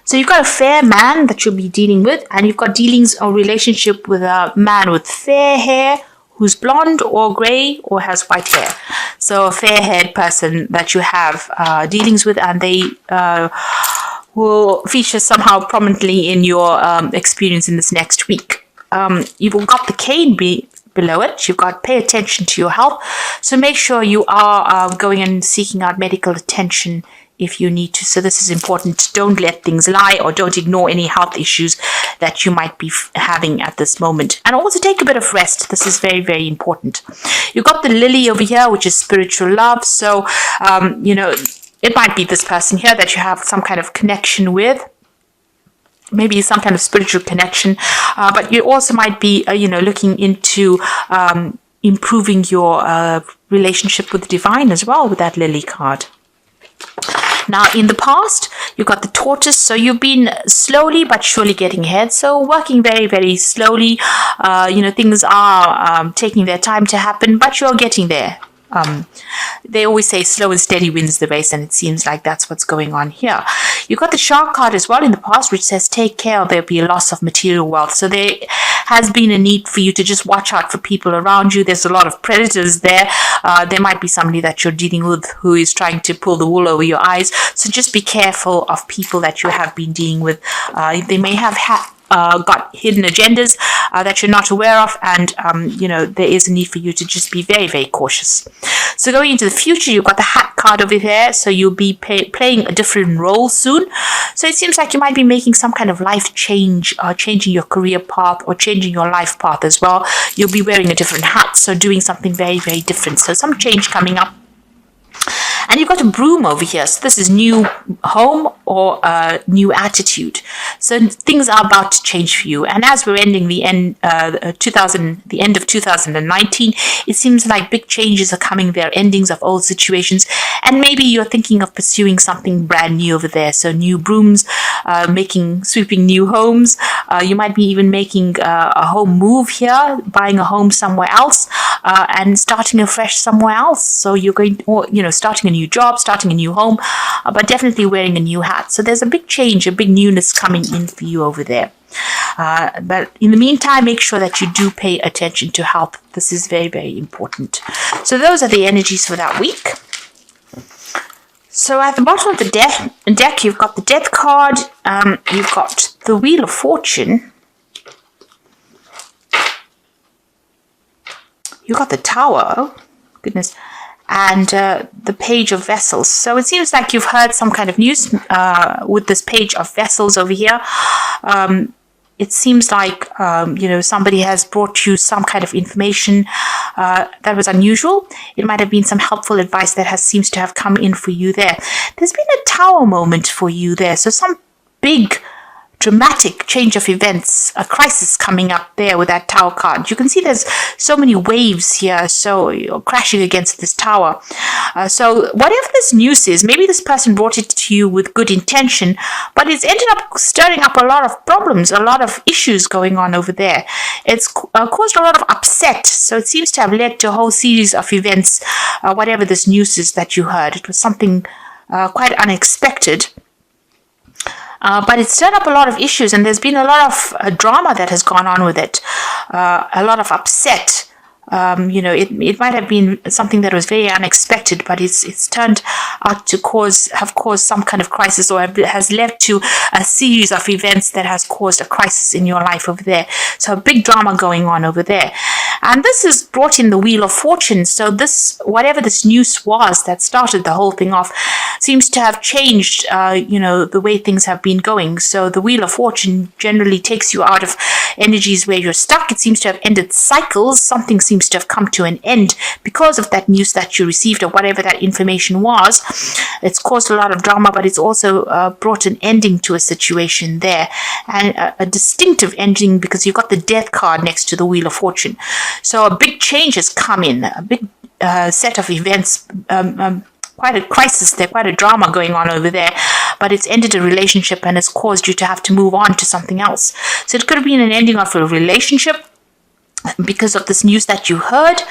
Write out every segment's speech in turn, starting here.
So you've got a fair man that you'll be dealing with, and you've got dealings or relationship with a man with fair hair who's blonde or grey or has white hair. So a fair-haired person that you have dealings with, and they will feature somehow prominently in your experience in this next week. You've got the cane below it. You've got pay attention to your health. So make sure you are going and seeking out medical attention if you need to. So this is important. Don't let things lie, or don't ignore any health issues that you might be having at this moment. And also take a bit of rest. This is very, very important. You've got the lily over here, which is spiritual love. So, it might be this person here that you have some kind of connection with. Maybe some kind of spiritual connection. But you also might be, looking into improving your relationship with the divine as well with that lily card. Now, in the past, you've got the tortoise, so you've been slowly but surely getting ahead. So working very, very slowly. Things are taking their time to happen, but you're getting there. They always say slow and steady wins the race, and it seems like that's what's going on here. You've got the shark card as well in the past, which says take care, or there'll be a loss of material wealth. So there has been a need for you to just watch out for people around you. There's a lot of predators there. There might be somebody that you're dealing with who is trying to pull the wool over your eyes. So just be careful of people that you have been dealing with. They may have got hidden agendas that you're not aware of, and there is a need for you to just be very, very cautious. So going into the future, you've got the hat card over here, so you'll be playing a different role soon. So it seems like you might be making some kind of life change, changing your career path or changing your life path as well. You'll be wearing a different hat, so doing something very, very different. So some change coming up. And you've got a broom over here. So this is new home or new attitude. So things are about to change for you. And as we're ending the end of 2019, it seems like big changes are coming there, endings of old situations. And maybe you're thinking of pursuing something brand new over there. So new brooms, sweeping new homes. You might be even making a home move here, buying a home somewhere else, and starting afresh somewhere else. So you're going, starting a new job, starting a new home, but definitely wearing a new hat. So there's a big change, a big newness coming in for you over there. But in the meantime, make sure that you do pay attention to health. This is very, very important. So those are the energies for that week. So at the bottom of the deck, you've got the Death card, you've got the Wheel of Fortune, you've got the Tower, oh goodness, and the Page of Vessels. So it seems like you've heard some kind of news with this Page of Vessels over here. It seems like, somebody has brought you some kind of information that was unusual. It might have been some helpful advice that seems to have come in for you there. There's been a Tower moment for you there. So some big dramatic change of events, a crisis coming up there with that Tower card. You can see there's so many waves here, so you're crashing against this tower. So whatever this news is, maybe this person brought it to you with good intention, but it's ended up stirring up a lot of problems, a lot of issues going on over there. It's caused a lot of upset, so it seems to have led to a whole series of events, whatever this news is that you heard. It was something quite unexpected. But it's stirred up a lot of issues, and there's been a lot of drama that has gone on with it, a lot of upset. It might have been something that was very unexpected, but it's turned out to have caused some kind of crisis, or has led to a series of events that has caused a crisis in your life over there. So a big drama going on over there. And this has brought in the Wheel of Fortune. So whatever this news was that started the whole thing off, seems to have changed, the way things have been going. So the Wheel of Fortune generally takes you out of energies where you're stuck. It seems to have ended cycles. Something seems to have come to an end because of that news that you received, or whatever that information was. It's caused a lot of drama, but it's also brought an ending to a situation there, and a distinctive ending, because you've got the Death card next to the Wheel of Fortune. So a big change has come in, a big set of events, quite a crisis there, quite a drama going on over there, but it's ended a relationship and has caused you to have to move on to something else. So it could have been an ending of a relationship. because of this news that you heard.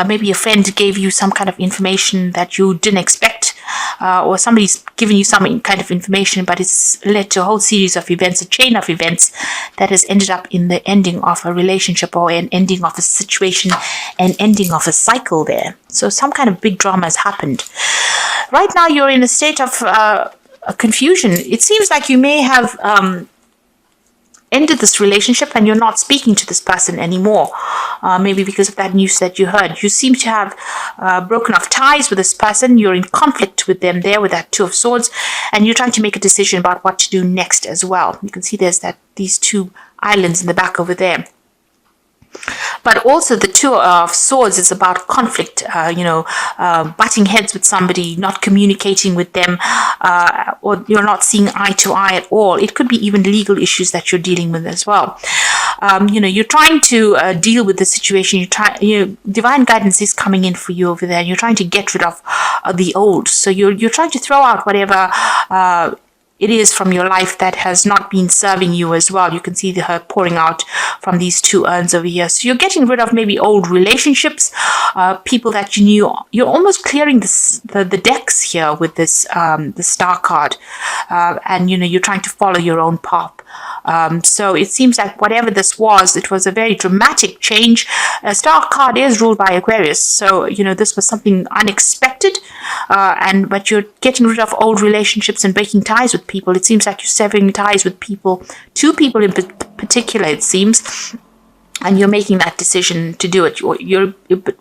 Maybe a friend gave you some kind of information that you didn't expect, or somebody's given you some kind of information, but it's led to a whole series of events, a chain of events that has ended up in the ending of a relationship, or an ending of a situation, an ending of a cycle there. So some kind of big drama has happened. Right now you're in a state of confusion. It seems like you may have ended this relationship and you're not speaking to this person anymore, maybe because of that news that you heard. You seem to have broken off ties with this person. You're in conflict with them there with that Two of Swords, and you're trying to make a decision about what to do next as well. You can see there's these two islands in the back over there. But also the Two of Swords is about conflict, butting heads with somebody, not communicating with them, or you're not seeing eye to eye at all. It could be even legal issues that you're dealing with as well. You're trying to deal with the situation. Divine guidance is coming in for you over there. You're trying to get rid of the old. So you're trying to throw out whatever it is from your life that has not been serving you as well. You can see her pouring out from these two urns over here. So you're getting rid of maybe old relationships, people that you knew. You're almost clearing the decks here with this the Star card, and you're trying to follow your own path. So it seems like whatever this was, it was a very dramatic change. A Star card is ruled by Aquarius, so this was something unexpected, but you're getting rid of old relationships and breaking ties with people. It seems like you're severing ties with people, two people in particular, it seems. And you're making that decision to do it.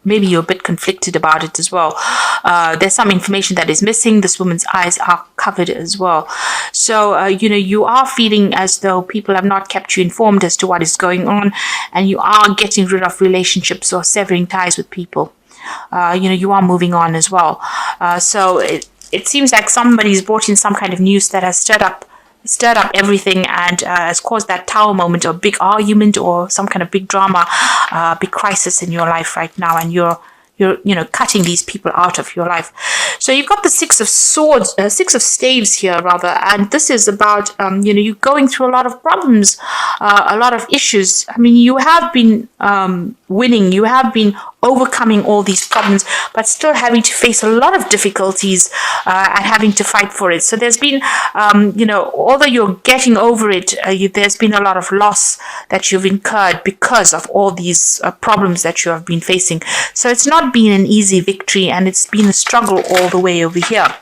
Maybe you're a bit conflicted about it as well. There's some information that is missing. This woman's eyes are covered as well. So, you are feeling as though people have not kept you informed as to what is going on, and you are getting rid of relationships or severing ties with people. You are moving on as well. So it seems like somebody's brought in some kind of news that has stirred up everything and has caused that Tower moment, or big argument, or some kind of big drama, big crisis in your life right now, and you're cutting these people out of your life. So you've got the Six of Staves here, rather, and this is about you going through a lot of problems, a lot of issues. I mean, you have been winning, you have been overcoming all these problems, but still having to face a lot of difficulties and having to fight for it. So there's been, although you're getting over it, there's been a lot of loss that you've incurred because of all these problems that you have been facing. So it's not been an easy victory, and it's been a struggle all the way over here.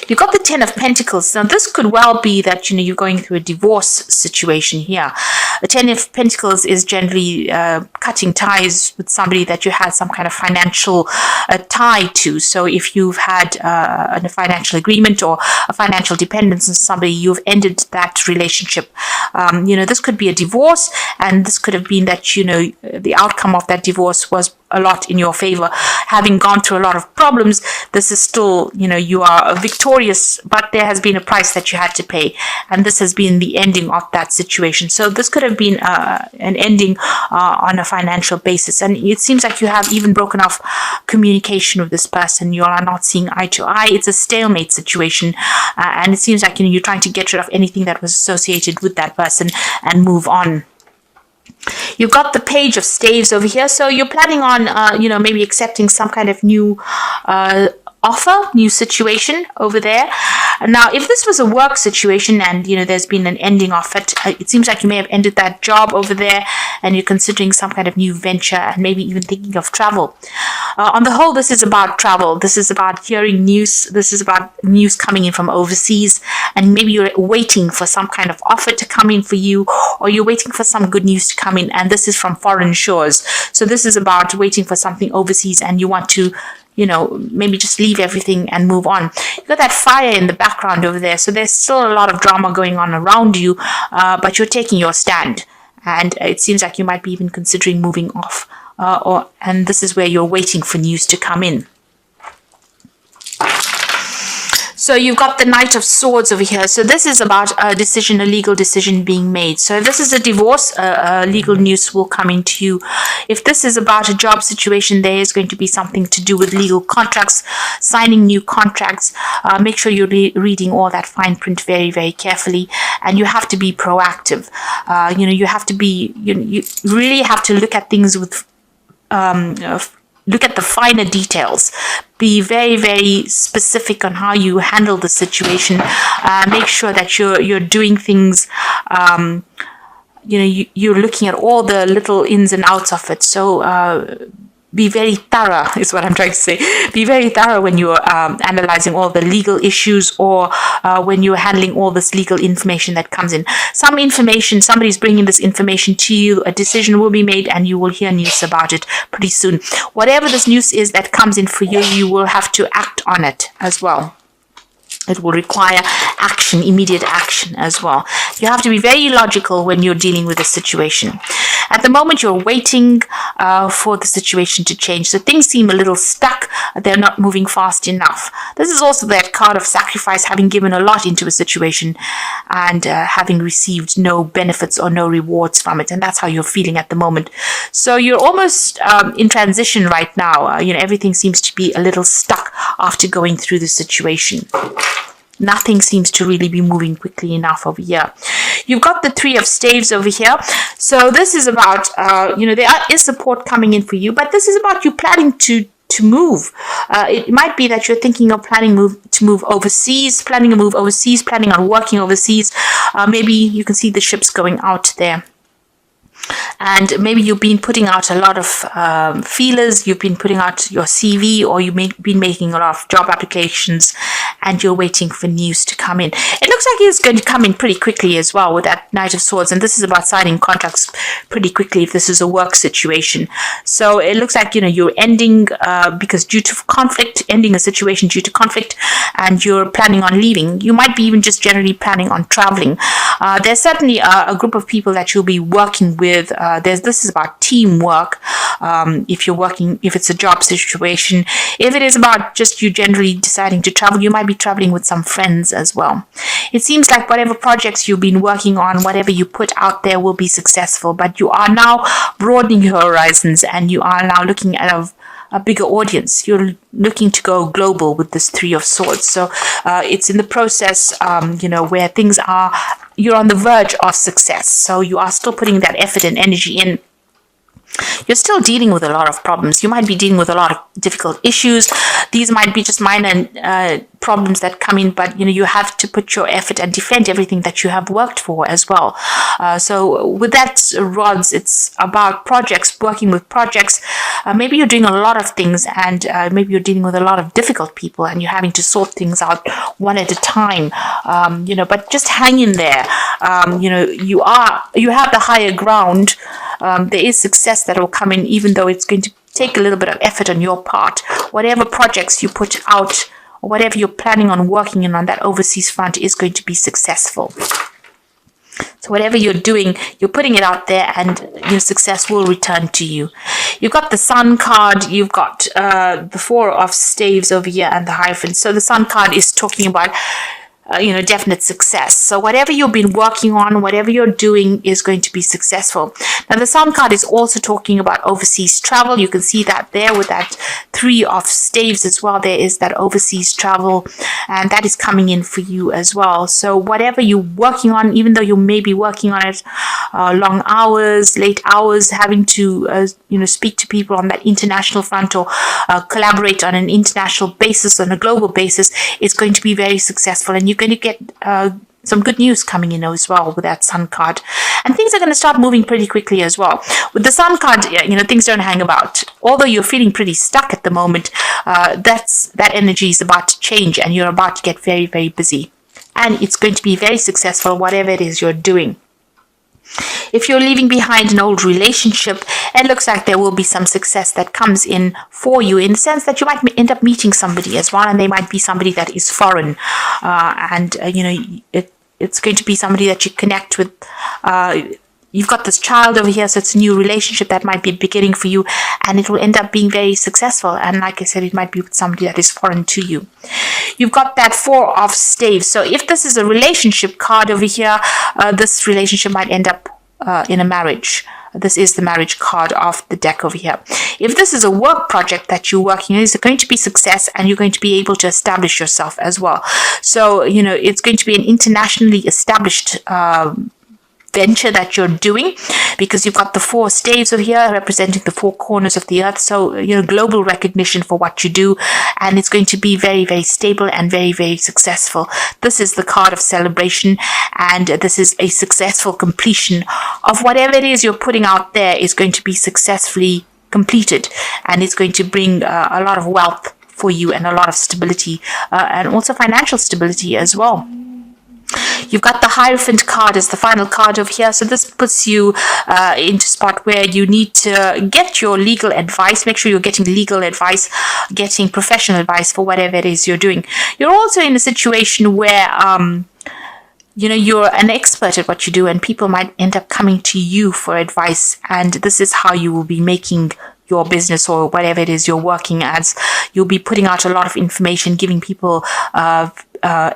You've got the Ten of Pentacles. Now, this could well be that, you're going through a divorce situation here. The Ten of Pentacles is generally cutting ties with somebody that you had some kind of financial tie to. So if you've had a financial agreement or a financial dependence on somebody, you've ended that relationship. This could be a divorce, and this could have been that, the outcome of that divorce was a lot in your favor. Having gone through a lot of problems, this is still, you are victorious, but there has been a price that you had to pay, and this has been the ending of that situation. So this could have been an ending on a financial basis, and it seems like you have even broken off communication with this person. You are not seeing eye to eye. It's a stalemate situation, and it seems like you're trying to get rid of anything that was associated with that person and move on. You've got the Page of Staves over here, so you're planning on, maybe accepting some kind of new offer, new situation over there. Now, if this was a work situation and, there's been an ending of it, it seems like you may have ended that job over there and you're considering some kind of new venture and maybe even thinking of travel. On the whole, this is about travel. This is about hearing news. This is about news coming in from overseas, and maybe you're waiting for some kind of offer to come in for you, or you're waiting for some good news to come in, and this is from foreign shores. So this is about waiting for something overseas, and you want to maybe just leave everything and move on. You've got that fire in the background over there. So there's still a lot of drama going on around you, but you're taking your stand. And it seems like you might be even considering moving off. And this is where you're waiting for news to come in. So you've got the Knight of Swords over here. So this is about a decision, a legal decision being made. So if this is a divorce, legal news will come into you. If this is about a job situation, there is going to be something to do with legal contracts, signing new contracts. Make sure you're reading all that fine print very, very carefully. And you have to be proactive. You have to be, you really have to look at things with, look at the finer details. Be very, very specific on how you handle the situation. Make sure that you're doing things. You're looking at all the little ins and outs of it. So be very thorough is what I'm trying to say. Be very thorough when you're analyzing all the legal issues, or when you're handling all this legal information that comes in. Some information, somebody's bringing this information to you, a decision will be made, and you will hear news about it pretty soon. Whatever this news is that comes in for you, you will have to act on it as well. It will require action, immediate action as well. You have to be very logical when you're dealing with a situation. At the moment, you're waiting for the situation to change. So things seem a little stuck. They're not moving fast enough. This is also that card of sacrifice, having given a lot into a situation and having received no benefits or no rewards from it. And that's how you're feeling at the moment. So you're almost in transition right now. Everything seems to be a little stuck after going through the situation. Nothing seems to really be moving quickly enough over here. You've got the Three of Staves over here. So this is about, there is support coming in for you, but this is about you planning to move. It might be that you're thinking of planning to move overseas, planning on working overseas. Maybe you can see the ships going out there. And maybe you've been putting out a lot of feelers, you've been putting out your CV, or you've been making a lot of job applications, and you're waiting for news to come in. It looks like it's going to come in pretty quickly as well with that Knight of Swords, and this is about signing contracts pretty quickly if this is a work situation. So it looks like, you're ending because due to conflict, ending a situation due to conflict, and you're planning on leaving. You might be even just generally planning on traveling. There's certainly a group of people that you'll be working with. This is about teamwork. If it's a job situation, if it is about just you generally deciding to travel, you might be traveling with some friends as well. It seems like whatever projects you've been working on, whatever you put out there will be successful, but you are now broadening your horizons, and you are now looking at a bigger audience. You're looking to go global with this Three of Swords. So it's in the process, where things are, you're on the verge of success. So you are still putting that effort and energy in. You're still dealing with a lot of problems. You might be dealing with a lot of difficult issues. These might be just minor problems that come in, but you have to put your effort and defend everything that you have worked for as well. So with that, rods, it's about projects, working with projects. Maybe you're doing a lot of things, and maybe you're dealing with a lot of difficult people, and you're having to sort things out one at a time. But just hang in there. You have the higher ground. There is success that will come in, even though it's going to take a little bit of effort on your part. Whatever projects you put out, or whatever you're planning on working in on that overseas front is going to be successful. So whatever you're doing, you're putting it out there, and your success will return to you. You've got the Sun card, you've got the Four of Staves over here, and the Hierophant. So the Sun card is talking about definite success. So whatever you've been working on, whatever you're doing is going to be successful. Now the Sun card is also talking about overseas travel. You can see that there with that Three of Staves as well. There is that overseas travel, and that is coming in for you as well. So whatever you're working on, even though you may be working on it long hours, late hours, having to speak to people on that international front, or collaborate on an international basis, on a global basis, it's going to be very successful, and you're going to get some good news coming in as well with that Sun card. And things are going to start moving pretty quickly as well. With the Sun card, things don't hang about. Although you're feeling pretty stuck at the moment, that energy is about to change, and you're about to get very, very busy. And it's going to be very successful, whatever it is you're doing. If you're leaving behind an old relationship, it looks like there will be some success that comes in for you, in the sense that you might end up meeting somebody as well, and they might be somebody that is foreign, it's going to be somebody that you connect with. You've got this child over here, so it's a new relationship that might be beginning for you, and it will end up being very successful. And like I said, it might be with somebody that is foreign to you. You've got that Four of Staves. So if this is a relationship card over here, this relationship might end up in a marriage. This is the marriage card of the deck over here. If this is a work project that you're working on, it's going to be success, and you're going to be able to establish yourself as well. So, it's going to be an internationally established venture that you're doing, because you've got the 4 staves over here representing the 4 corners of the earth. So, global recognition for what you do, and it's going to be very, very stable and very, very successful. This is the card of celebration, and this is a successful completion of whatever it is you're putting out there is going to be successfully completed, and it's going to bring a lot of wealth for you and a lot of stability, and also financial stability as well. You've got the Hierophant card as the final card over here. So this puts you into a spot where you need to get your legal advice. Make sure you're getting legal advice, getting professional advice for whatever it is you're doing. You're also in a situation where you're an expert at what you do, and people might end up coming to you for advice. And this is how you will be making your business or whatever it is you're working as. You'll be putting out a lot of information, giving people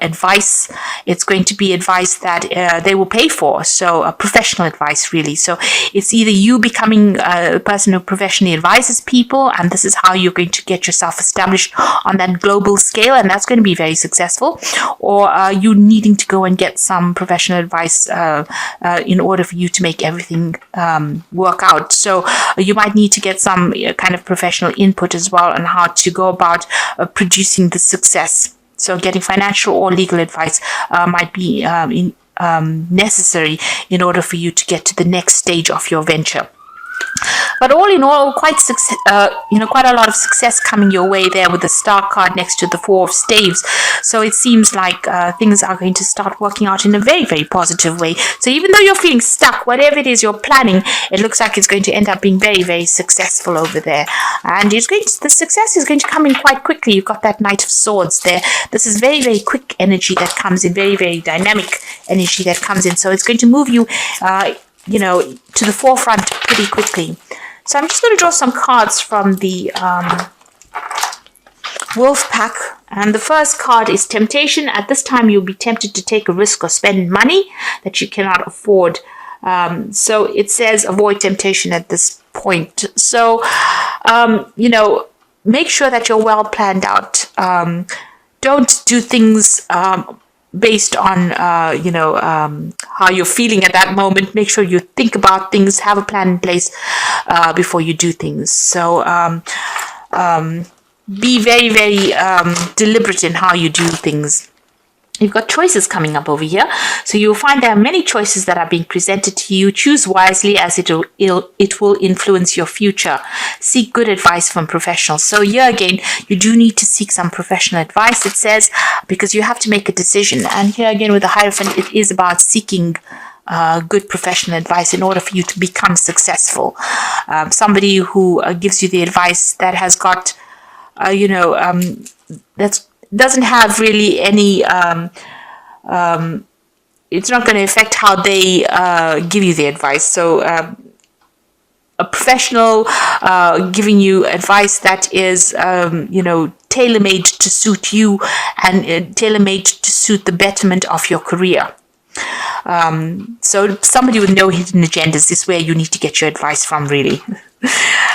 advice. It's going to be advice that they will pay for. So professional advice, really. So it's either you becoming a person who professionally advises people, and this is how you're going to get yourself established on that global scale, and that's going to be very successful, or you needing to go and get some professional advice in order for you to make everything work out. So you might need to get some kind of professional input as well on how to go about producing the success. So getting financial or legal advice might be necessary in order for you to get to the next stage of your venture. But all in all, quite a lot of success coming your way there with the Star card next to the 4 of Staves. So it seems like things are going to start working out in a very, very positive way. So even though you're feeling stuck, whatever it is you're planning, it looks like it's going to end up being very, very successful over there. And the success is going to come in quite quickly. You've got that Knight of Swords there. This is very, very quick energy that comes in, very, very dynamic energy that comes in. So it's going to move you to the forefront pretty quickly. So I'm just going to draw some cards from the Wolf Pack. And the first card is Temptation. At this time, you'll be tempted to take a risk or spend money that you cannot afford. So it says avoid temptation at this point. So, make sure that you're well planned out. Don't do things based on how you're feeling at that moment. Make sure you think about things, have a plan in place before you do things. So be very, very deliberate in how you do things. You've got choices coming up over here. So you'll find there are many choices that are being presented to you. Choose wisely, as it will influence your future. Seek good advice from professionals. So here again, you do need to seek some professional advice, it says, because you have to make a decision. And here again with the Hierophant, it is about seeking good professional advice in order for you to become successful. Somebody who gives you the advice that has got, that's doesn't have really any it's not going to affect how they give you the advice. So a professional giving you advice that is tailor-made to suit you and tailor-made to suit the betterment of your career. So somebody with no hidden agendas is where you need to get your advice from, really.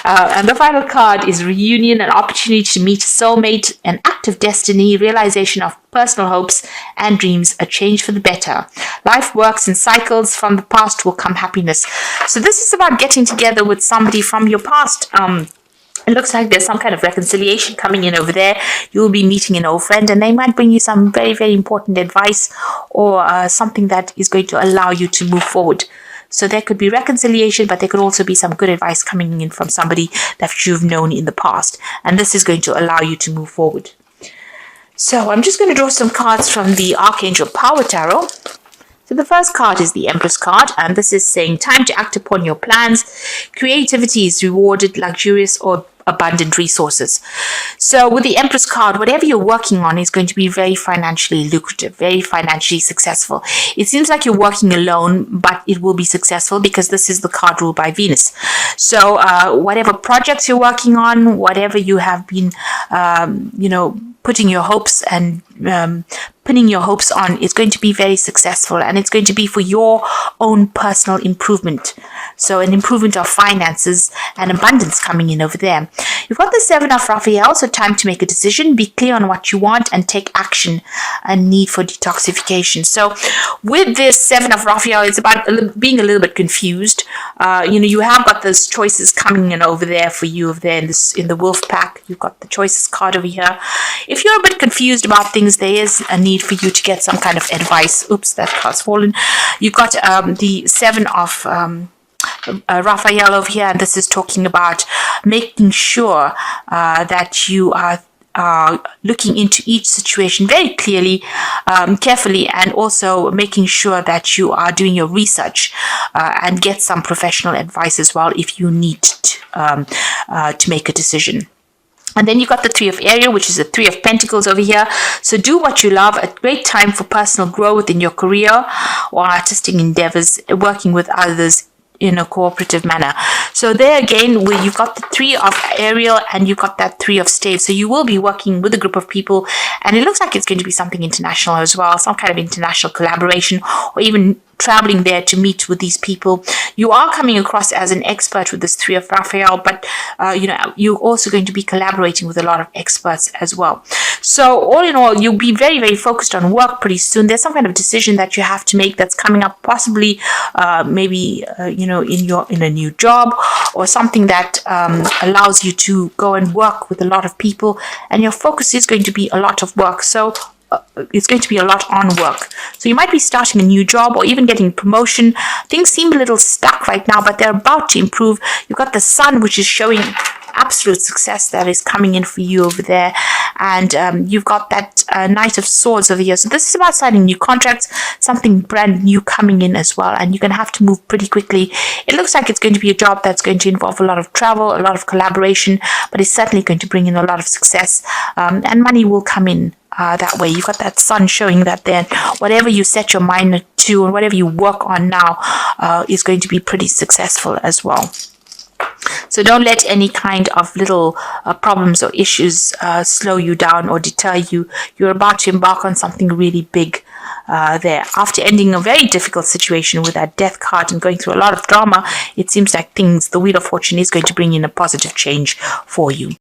And the final card is Reunion, an opportunity to meet a soulmate, an act of destiny, realization of personal hopes and dreams, a change for the better. Life works in cycles. From the past will come happiness. So this is about getting together with somebody from your past. It looks like there's some kind of reconciliation coming in over there. You'll be meeting an old friend, and they might bring you some very, very important advice or something that is going to allow you to move forward. So there could be reconciliation, but there could also be some good advice coming in from somebody that you've known in the past. And this is going to allow you to move forward. So I'm just going to draw some cards from the Archangel Power Tarot. So the first card is the Empress card, and this is saying time to act upon your plans. Creativity is rewarded, luxurious or abundant resources. So with the Empress card, whatever you're working on is going to be very financially lucrative, very financially successful. It seems like you're working alone, but it will be successful because this is the card ruled by Venus. So whatever projects you're working on, whatever you have been, putting your hopes and pinning your hopes on, is going to be very successful, and it's going to be for your own personal improvement. So an improvement of finances and abundance coming in over there. You've got the 7 of Raphael, so time to make a decision, be clear on what you want and take action, and need for detoxification. So with this 7 of Raphael, it's about being a little bit confused. You have got those choices coming in over there for you over there in the wolf pack. You've got the choices card over here. If you're a bit confused about things, there is a need for you to get some kind of advice. Oops, that card's fallen. You've got the 7 of Raphael over here, and this is talking about making sure that you are looking into each situation very clearly, carefully, and also making sure that you are doing your research and get some professional advice as well if you need to make a decision. And then you've got the 3 of Ariel, which is the 3 of Pentacles over here. So do what you love. A great time for personal growth in your career or artistic endeavors, working with others in a cooperative manner. So there again, where you've got the 3 of Ariel and you've got that 3 of Staves. So you will be working with a group of people, and it looks like it's going to be something international as well, some kind of international collaboration, or even traveling there to meet with these people. You are coming across as an expert with this 3 of Raphael, but you're also going to be collaborating with a lot of experts as well. So all in all, you'll be very, very focused on work pretty soon. There's some kind of decision that you have to make that's coming up, possibly maybe in a new job, or something that allows you to go and work with a lot of people, and your focus is going to be a lot of work. So it's going to be a lot on work. So you might be starting a new job or even getting promotion. Things seem a little stuck right now, but they're about to improve. You've got the Sun, which is showing absolute success that is coming in for you over there, and you've got that Knight of Swords over here. So this is about signing new contracts, something brand new coming in as well, and you're going to have to move pretty quickly. It looks like it's going to be a job that's going to involve a lot of travel, a lot of collaboration, but it's certainly going to bring in a lot of success, and money will come in that way. You've got that Sun showing that then whatever you set your mind to and whatever you work on now is going to be pretty successful as well. So don't let any kind of little problems or issues slow you down or deter you. You're about to embark on something really big there. After ending a very difficult situation with that Death card and going through a lot of drama, it seems like the Wheel of Fortune is going to bring in a positive change for you.